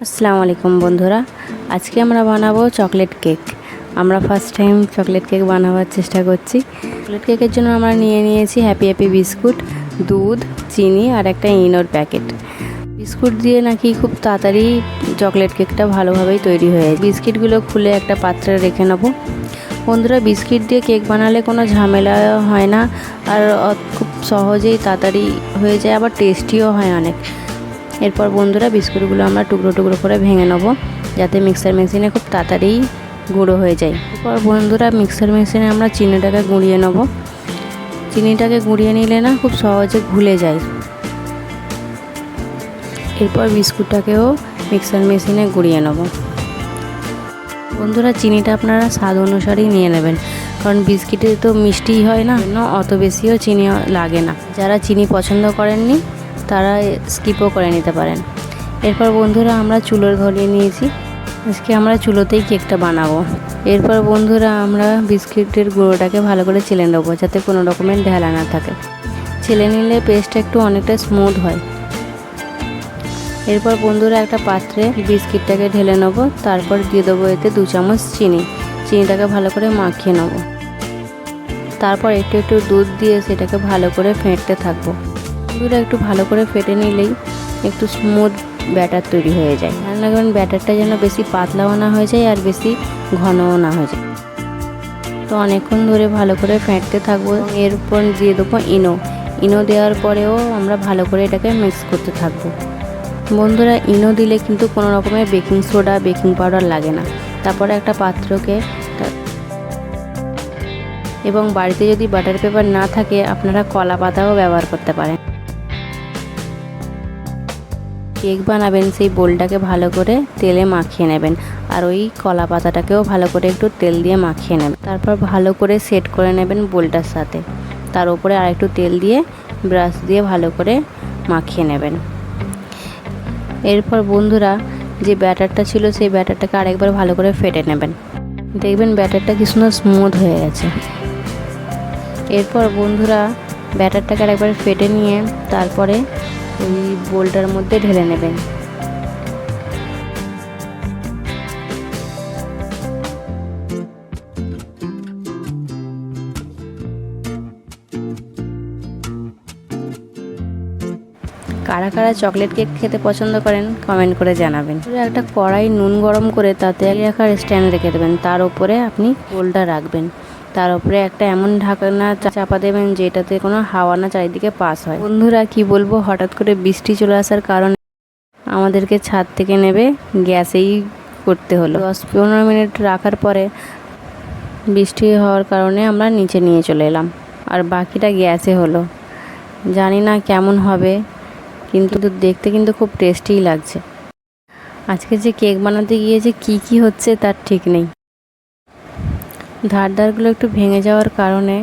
আসসালামু আলাইকুম বন্ধুরা, আজকে আমরা বানাবো চকলেট কেক। আমরা ফার্স্ট টাইম চকলেট কেক বানাবার চেষ্টা করছি। চকলেট কেকের জন্য আমরা নিয়েছি হ্যাপি হ্যাপি বিস্কুট, দুধ, চিনি আর একটা ইনোর প্যাকেট। বিস্কুট দিয়ে নাকি খুব তাড়াতাড়ি চকলেট কেকটা ভালোভাবেই তৈরি হয়ে যায়। বিস্কিটগুলো খুলে একটা পাত্রে রেখে নেবো। বন্ধুরা, বিস্কিট দিয়ে কেক বানালে কোনো ঝামেলা হয় না, আর খুব সহজেই তাড়াতাড়ি হয়ে যায়, আবার টেস্টিও হয় অনেক। এরপর বন্ধুরা, বিস্কুটগুলো আমরা টুকরো টুকরো করে ভেঙে নেবো, যাতে মিক্সার মেশিনে খুব তাড়াতাড়ি গুঁড়ো হয়ে যায়। এরপর বন্ধুরা, মিক্সার মেশিনে আমরা চিনিটাকে গুঁড়িয়ে নেব। চিনিটাকে গুঁড়িয়ে নিলে না খুব সহজে ঘুলে যায়। এরপর বিস্কুটটাকেও মিক্সার মেশিনে গুঁড়িয়ে নেব। বন্ধুরা, চিনিটা আপনারা স্বাদ অনুসারেই নিয়ে নেবেন, কারণ বিস্কিটে তো মিষ্টি হয় না, অত বেশিও চিনি লাগে না। যারা চিনি পছন্দ করেননি তারা স্কিপও করে নিতে পারেন। এরপর বন্ধুরা, আমরা চুলো ধরিয়ে নিয়েছি। আজকে আমরা চুলোতেই কেকটা বানাবো। এরপর বন্ধুরা, আমরা বিস্কিটের গুঁড়োটাকে ভালো করে চেলে নেবো, যাতে কোনো রকমের ঢেলা না থাকে। চেলে নিলে পেস্টটা একটু অনেকটা স্মুথ হয়। এরপর বন্ধুরা, একটা পাত্রে বিস্কিটটাকে ঢেলে নেবো, তারপর দিয়ে দেবো এতে 2 চামচ চিনিটাকে ভালো করে মাখিয়ে নেবো। তারপর একটু একটু দুধ দিয়ে সেটাকে ভালো করে ফেটতে থাকবো। দুধটা একটু ভালো করে ফেটে নিলেই একটু স্মুথ ব্যাটার তৈরি হয়ে যায়। কারণ ব্যাটারটা যেন বেশি পাতলাও না হয়ে যায় আর বেশি ঘনও না হয়ে যায়। তো অনেকক্ষণ ধরে ভালো করে ফেটতে থাকবো। এরপর দিয়ে দেবো ইনো দেওয়ার পরেও আমরা ভালো করে এটাকে মিক্স করতে থাকবো। বন্ধুরা, ইনো দিলে কিন্তু কোনো রকমের বেকিং সোডা, বেকিং পাউডার লাগে না। তারপরে একটা পাত্রকে, এবং বাড়িতে যদি বাটার পেপার না থাকে আপনারা কলা পাতাও ব্যবহার করতে পারেন। কেক বানাবেন সেই বোলটাকে ভালো করে তেলে মাখিয়ে নেবেন, আর ওই কলা পাতাটাকেও ভালো করে একটু তেল দিয়ে মাখিয়ে নেবেন। তারপর ভালো করে সেট করে নেবেন বোলটার সাথে। তার উপরে আরেকটু তেল দিয়ে ব্রাশ দিয়ে ভালো করে মাখিয়ে নেবেন। এরপর বন্ধুরা, যে ব্যাটারটা ছিল সেই ব্যাটারটাকে আরেকবার ভালো করে ফেটে নেবেন। দেখবেন ব্যাটারটা কি সুন্দর স্মুথ হয়ে গেছে। এরপর বন্ধুরা, ব্যাটারটাকে আরেকবার ফেটে নিয়ে তারপরে ওই বোলটার মধ্যে ঢেলে নেবেন। কারা কারা চকলেট কেক খেতে পছন্দ করেন কমেন্ট করে জানাবেন। একটা কড়াই নুন গরম করে তাতে রাখার স্ট্যান্ড রেখে দেবেন, তার উপরে আপনি বোলটা রাখবেন। তার উপরে একটা এমন ঢাকনা চাপা দেবেন যেটাতে কোনো হাওয়া না চারিদিকে পাস হয়। বন্ধুরা, কি বলবো, হঠাৎ করে বৃষ্টি চলে আসার কারণে আমাদেরকে ছাদ থেকে নেবে গ্যাসেই করতে হলো। 10-15 মিনিট রাখার পরে বৃষ্টি হওয়ার কারণে আমরা নিচে নিয়ে চলে এলাম, আর বাকিটা গ্যাসে হলো। জানি না কেমন হবে, কিন্তু দেখতে কিন্তু খুব টেস্টিই লাগছে। আজকে যে কেক বানাতে গিয়ে যে কী হচ্ছে তার ঠিক নেই। ধারগুলো একটু ভেঙে যাওয়ার কারণে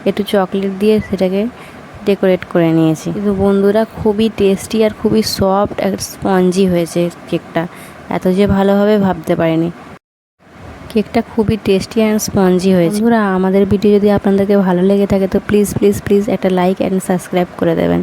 একটু চকলেট দিয়ে সেটাকে ডেকোরেট করে নিয়েছি। কিন্তু বন্ধুরা, খুবই টেস্টি আর খুবই সফট আর স্পঞ্জি হয়েছে কেকটা। এত যে ভালো হবে ভাবতে পারিনি। কেকটা খুবই টেস্টি অ্যান্ড স্পঞ্জি হয়েছে। বন্ধুরা, আমাদের ভিডিও যদি আপনাদেরকে ভালো লেগে থাকে তো প্লিজ একটা লাইক অ্যান্ড সাবস্ক্রাইব করে দেবেন।